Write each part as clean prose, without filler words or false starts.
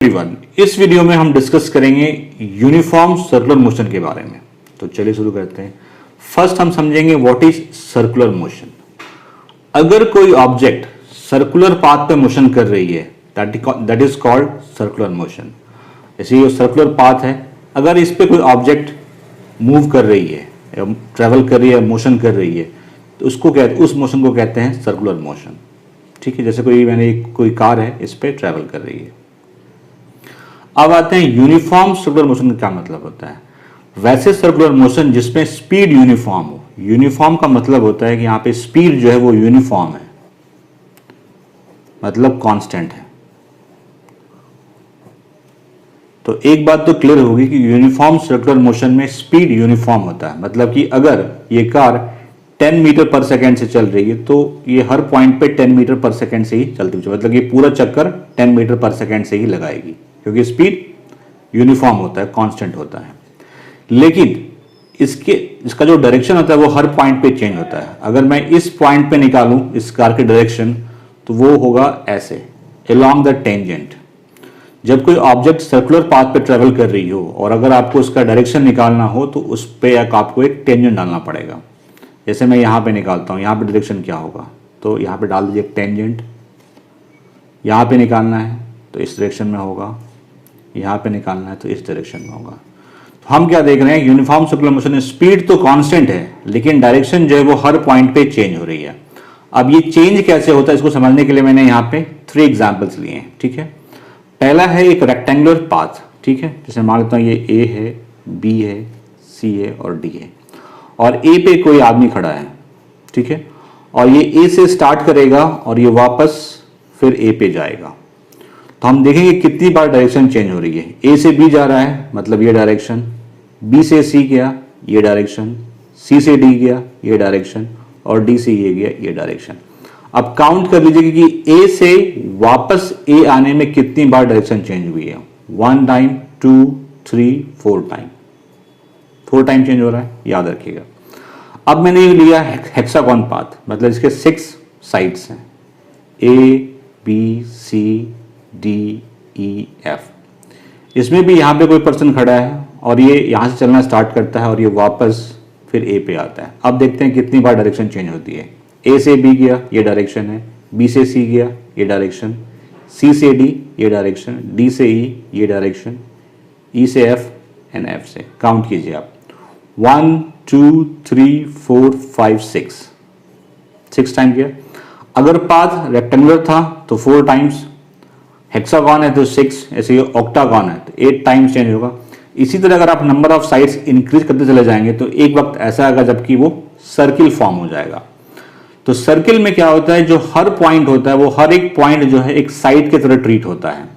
Everyone, इस video में हम डिस्कस करेंगे यूनिफॉर्म सर्कुलर मोशन के बारे में। तो चलिए शुरू करते हैं। फर्स्ट हम समझेंगे व्हाट इज सर्कुलर मोशन। अगर कोई ऑब्जेक्ट सर्कुलर पाथ पे मोशन कर रही है that is called circular motion. जैसे ये सर्कुलर पाथ है, अगर इस पे कोई ऑब्जेक्ट मूव कर रही है या ट्रेवल कर रही है, मोशन कर रही है, तो उस मोशन को कहते हैं सर्कुलर मोशन। ठीक है, जैसे कोई कार है, इस पे ट्रेवल कर रही है। अब आते हैं यूनिफॉर्म सर्कुलर मोशन का क्या मतलब होता है। वैसे सर्कुलर मोशन जिसमें स्पीड यूनिफॉर्म हो। यूनिफॉर्म का मतलब होता है कि यहां पे स्पीड जो है वो यूनिफॉर्म है, मतलब कांस्टेंट है। तो एक बात तो क्लियर होगी कि यूनिफॉर्म सर्कुलर मोशन में स्पीड यूनिफॉर्म होता है। मतलब कि अगर ये कार 10 मीटर पर सेकेंड से चल रही है तो ये हर पॉइंट पे 10 मीटर पर सेकेंड से ही चलती है, मतलब ये पूरा चक्कर 10 मीटर पर सेकेंड से ही लगाएगी, क्योंकि स्पीड यूनिफॉर्म होता है, कांस्टेंट होता है। लेकिन इसका जो डायरेक्शन होता है वो हर पॉइंट पे चेंज होता है। अगर मैं इस पॉइंट पे निकालूं इस कार की डायरेक्शन, तो वो होगा ऐसे, अलोंग द टेंजेंट। जब कोई ऑब्जेक्ट सर्कुलर पाथ पे ट्रेवल कर रही हो और अगर आपको उसका डायरेक्शन निकालना हो तो उस पे आपको एक टेंजेंट डालना पड़ेगा। जैसे मैं यहाँ पे निकालता हूँ, यहाँ पे डायरेक्शन क्या होगा, तो यहाँ पे डाल दीजिए टेंजेंट। यहाँ पे निकालना है तो इस डायरेक्शन में होगा, यहाँ पे निकालना है तो इस डायरेक्शन में होगा। तो हम क्या देख रहे हैं, यूनिफॉर्म सर्कुलर मोशन में स्पीड तो कांस्टेंट है, लेकिन डायरेक्शन जो है वो हर पॉइंट पे चेंज हो रही है। अब ये चेंज कैसे होता है, इसको समझने के लिए मैंने यहाँ पे 3 एग्जाम्पल्स लिए हैं। ठीक है, पहला है एक रेक्टेंगुलर पाथ। ठीक है, जैसे मान लेता हूँ ये ए है, बी है, सी है और डी है, और ए पे कोई आदमी खड़ा है। ठीक है, और ये ए से स्टार्ट करेगा और ये वापस फिर ए पे जाएगा। तो हम देखेंगे कितनी बार डायरेक्शन चेंज हो रही है। ए से बी जा रहा है, मतलब ये डायरेक्शन, बी से सी गया ये डायरेक्शन, सी से डी गया ये डायरेक्शन, और डी से ये गया ये डायरेक्शन। अब काउंट कर लीजिए कि ए से वापस ए आने में कितनी बार डायरेक्शन चेंज हुई है। 1 टाइम, 2, 3, 4 टाइम, 4 टाइम चेंज हो रहा है, याद रखिएगा। अब मैंने ये लिया हेक्सागोन पाथ, मतलब इसके 6 साइड्स हैं, a b c d e f. इसमें भी यहाँ पे कोई पर्सन खड़ा है और ये यहाँ से चलना स्टार्ट करता है और ये वापस फिर ए पे आता है। अब देखते हैं कितनी बार डायरेक्शन चेंज होती है। ए से बी गया ये डायरेक्शन है, बी से सी गया ये डायरेक्शन, सी से डी ये डायरेक्शन, डी से ई ये डायरेक्शन, ई से एफ एंड एफ से। काउंट कीजिए आप, 1 2 3 4 5 6 टाइम किया। अगर पाथ रेक्टेंगुलर था तो 4 टाइम्स, हेक्सागन है तो 6, ऐसे ही ऑक्टागन है तो 8 टाइम्स चेंज होगा। इसी तरह अगर आप नंबर ऑफ साइड्स इंक्रीज करते चले जाएंगे तो एक वक्त ऐसा आएगा जबकि वो सर्किल फॉर्म हो जाएगा। तो सर्किल में क्या होता है, जो हर पॉइंट होता है वो हर एक पॉइंट जो है एक साइड की तरह ट्रीट होता है।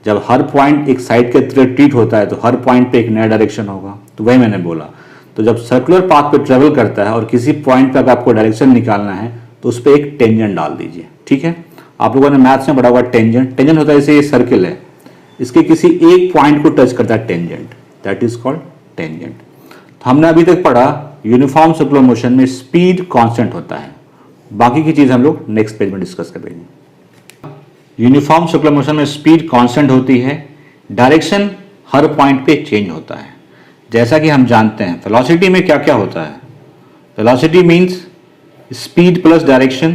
जब हर पॉइंट एक साइड के तरह ट्रीट होता है तो हर पॉइंट पे एक नया डायरेक्शन होगा। तो वही मैंने बोला, तो जब सर्कुलर पाथ पे ट्रेवल करता है और किसी पॉइंट तक आपको डायरेक्शन निकालना है तो उस पर एक टेंजेंट डाल दीजिए। ठीक है, आप लोगों ने मैथ्स में पढ़ा हुआ टेंजेंट होता है, जैसे ये सर्किल है, इसके किसी एक पॉइंट को टच करता है tangent, that is called tangent. तो हमने अभी तक पढ़ा यूनिफॉर्म सर्कुलर मोशन में स्पीड कांस्टेंट होता है। बाकी की चीज हम लोग नेक्स्ट पेज में डिस्कस करेंगे। यूनिफॉर्म सर्कुलर मोशन में स्पीड कांस्टेंट होती है, डायरेक्शन हर पॉइंट पे चेंज होता है। जैसा कि हम जानते हैं वेलोसिटी में क्या क्या होता है। Velocity means speed plus direction,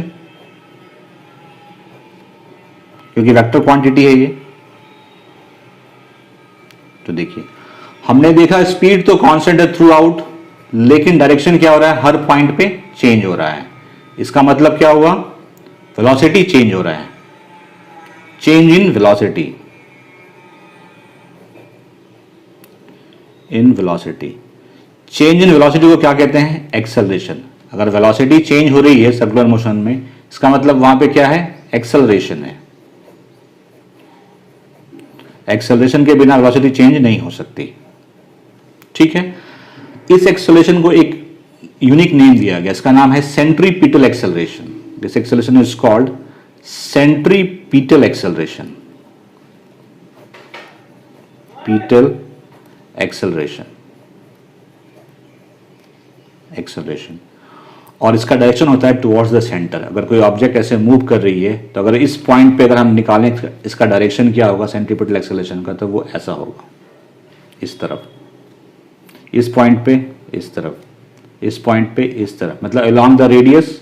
क्योंकि वेक्टर क्वांटिटी है ये। तो देखिए, हमने देखा स्पीड तो कांस्टेंट है थ्रू आउट, लेकिन डायरेक्शन क्या हो रहा है, हर पॉइंट पे चेंज हो रहा है। इसका मतलब क्या हुआ, वेलोसिटी चेंज हो रहा है, change in velocity, change in velocity को क्या कहते हैं, एक्सेलरेशन। अगर वेलोसिटी चेंज हो रही है सर्कुलर मोशन में, इसका मतलब वहां पे क्या है, एक्सेलरेशन है। एक्सेलरेशन के बिना वेलोसिटी चेंज नहीं हो सकती। ठीक है, इस एक्सेलरेशन को एक यूनिक नेम दिया गया, इसका नाम है centripetal acceleration. This acceleration is called centripetal acceleration, petal acceleration. और इसका डायरेक्शन होता है टुवर्ड्स द सेंटर। अगर कोई ऑब्जेक्ट ऐसे मूव कर रही है तो अगर इस पॉइंट पे अगर हम निकालें इसका डायरेक्शन क्या होगा सेंट्रीपिटल एक्सेलरेशन का, तो वो ऐसा होगा, इस तरफ, इस पॉइंट पे इस तरफ, इस पॉइंट पे इस तरफ, मतलब along the radius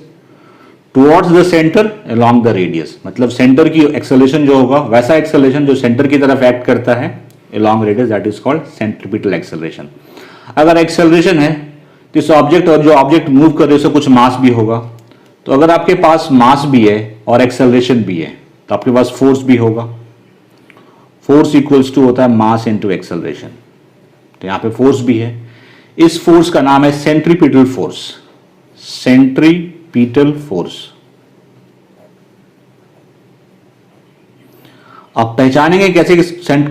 towards the centre along the radius. मतलब सेंटर की एक्सेलरेशन जो होगा वैसा एक्सेलरेशन जो सेंटर की तरफ एक्ट करता है along radius, that is called centripetal acceleration. अगर एक्सेलरेशन है तो इस ऑब्जेक्ट और जो ऑब्जेक्ट मूव कर रहे हो कुछ मास भी होगा, तो अगर आपके पास मास भी है और एक्सेलरेशन भी है तो आपके पास फोर्स भी होगा। फोर्स इक्वल्स टू होता है मास इनटू एक्सेलरेशन, तो यहां पे फोर्स भी है। इस फोर्स का नाम है सेंट्रीपिटल फोर्स, सेंट्रीपिटल फोर्स। आप पहचानेंगे कैसे कि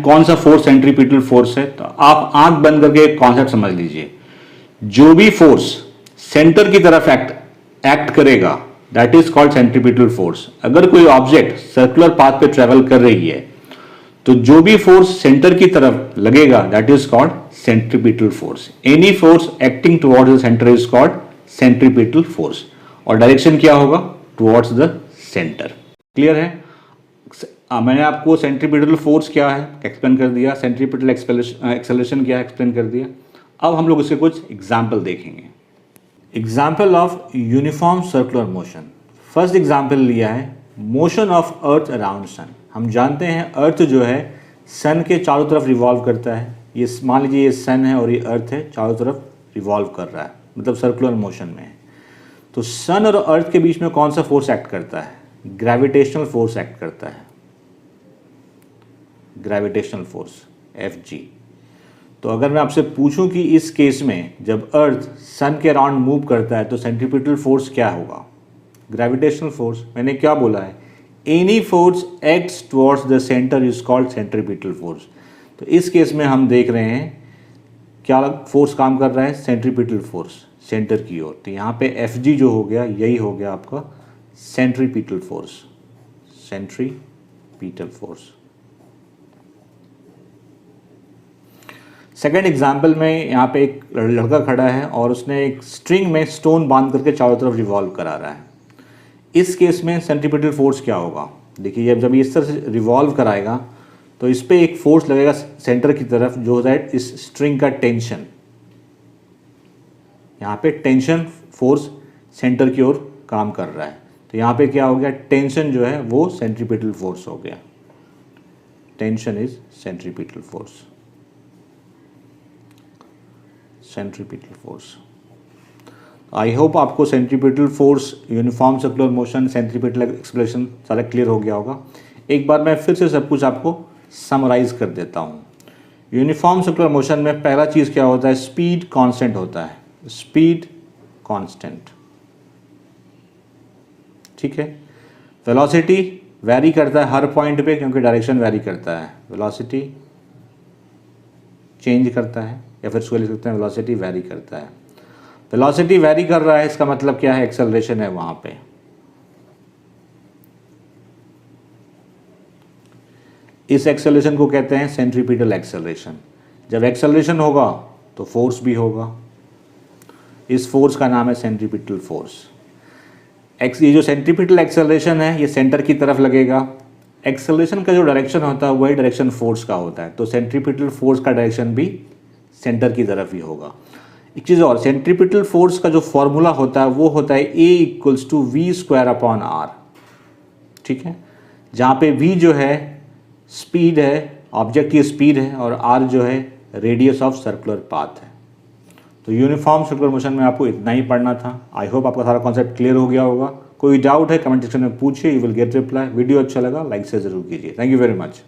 कौन सा फोर्स सेंट्रीपिटल फोर्स है, तो आप आंख बंद करके एक कॉन्सेप्ट समझ लीजिए। जो भी फोर्स सेंटर की तरफ एक्ट करेगा that is called centripetal force. अगर कोई ऑब्जेक्ट सर्कुलर पाथ पे ट्रेवल कर रही है तो जो भी फोर्स सेंटर की तरफ लगेगा that is called centripetal force. Any force acting towards the centre is called centripetal force, और डायरेक्शन क्या होगा टुवर्ड्स द सेंटर। क्लियर है? मैंने आपको सेंट्रीपिटल फोर्स क्या है एक्सप्लेन कर दिया, सेंट्रीपिटल एक्सेलरेशन क्या है एक्सप्लेन कर दिया। अब हम लोग इसके कुछ एग्जाम्पल देखेंगे। Example of uniform circular motion. First example लिया है motion of earth around sun. हम जानते हैं अर्थ जो है सन के चारों तरफ रिवॉल्व करता है। ये मान लीजिए ये सन है और ये अर्थ है, चारों तरफ रिवॉल्व कर रहा है, मतलब सर्कुलर मोशन में है। तो सन और अर्थ के बीच में कौन सा फोर्स एक्ट करता है? ग्रेविटेशनल फोर्स एक्ट करता है, ग्रेविटेशनल फोर्स Fg। तो अगर मैं आपसे पूछूं कि इस केस में जब अर्थ सन के अराउंड मूव करता है तो सेंट्रीपिटल फोर्स क्या होगा? Gravitational force. मैंने क्या बोला है? Any force acts towards the centre is called centripetal force. तो इस केस में हम देख रहे हैं क्या फोर्स काम कर रहा है? सेंट्रीपिटल फोर्स सेंटर की ओर। तो यहाँ पे Fg जो हो गया यही हो गया आपका centripetal force, centripetal force. Second example में यहाँ पे एक लड़का खड़ा है और उसने एक स्ट्रिंग में स्टोन बांध करके चारों तरफ रिवॉल्व करा रहा है। इस केस में सेंट्रीपिटल फोर्स क्या होगा? देखिए जब ये इस तरह से रिवॉल्व कराएगा तो इस पर एक फोर्स लगेगा सेंटर की तरफ जो होता है इस स्ट्रिंग का टेंशन। यहाँ पे टेंशन फोर्स सेंटर की ओर काम कर रहा है, तो यहाँ पे क्या हो गया? टेंशन जो है वो सेंट्रीपिटल फोर्स हो गया। Tension is centripetal force, centripetal force. I hope आपको centripetal force, uniform circular motion, centripetal acceleration सारा क्लियर हो गया होगा। एक बार मैं फिर से सब कुछ आपको समराइज कर देता हूँ। यूनिफॉर्म सर्कुलर मोशन में पहला चीज़ क्या होता है? स्पीड कांस्टेंट होता है, स्पीड कांस्टेंट, ठीक है। वेलोसिटी वैरी करता है हर पॉइंट पे क्योंकि डायरेक्शन वैरी करता है। वेलोसिटी चेंज करता है, या फिर इसको लिख सकते हैं वेलोसिटी वैरी करता है। वेलोसिटी वैरी कर रहा है इसका मतलब क्या है? एक्सेलरेशन है वहां पे। इस एक्सेलरेशन को कहते हैं सेंट्रीपिटल एक्सेलरेशन। जब एक्सेलरेशन होगा तो फोर्स भी होगा, इस फोर्स का नाम है सेंट्रीपिटल फोर्स। ये जो सेंट्रीपिटल एक्सेलरेशन है ये सेंटर की तरफ लगेगा। एक्सेलरेशन का जो डायरेक्शन होता है वही डायरेक्शन फोर्स का होता है, तो सेंट्रीपिटल फोर्स का डायरेक्शन भी सेंटर की तरफ ही होगा। एक चीज़ और, सेंट्रीपिटल फोर्स का जो फॉर्मूला होता है वो होता है A=v²/r, ठीक है। जहाँ पे v जो है स्पीड है, ऑब्जेक्ट की स्पीड है, और r जो है रेडियस ऑफ सर्कुलर पाथ है। तो यूनिफॉर्म सर्कुलर मोशन में आपको इतना ही पढ़ना था। आई होप आपका सारा कॉन्सेप्ट क्लियर हो गया होगा। कोई डाउट है कमेंट सेक्शन में पूछिए, you will get reply. Video अच्छा लगा लाइक से ज़रूर कीजिए। Thank you very much.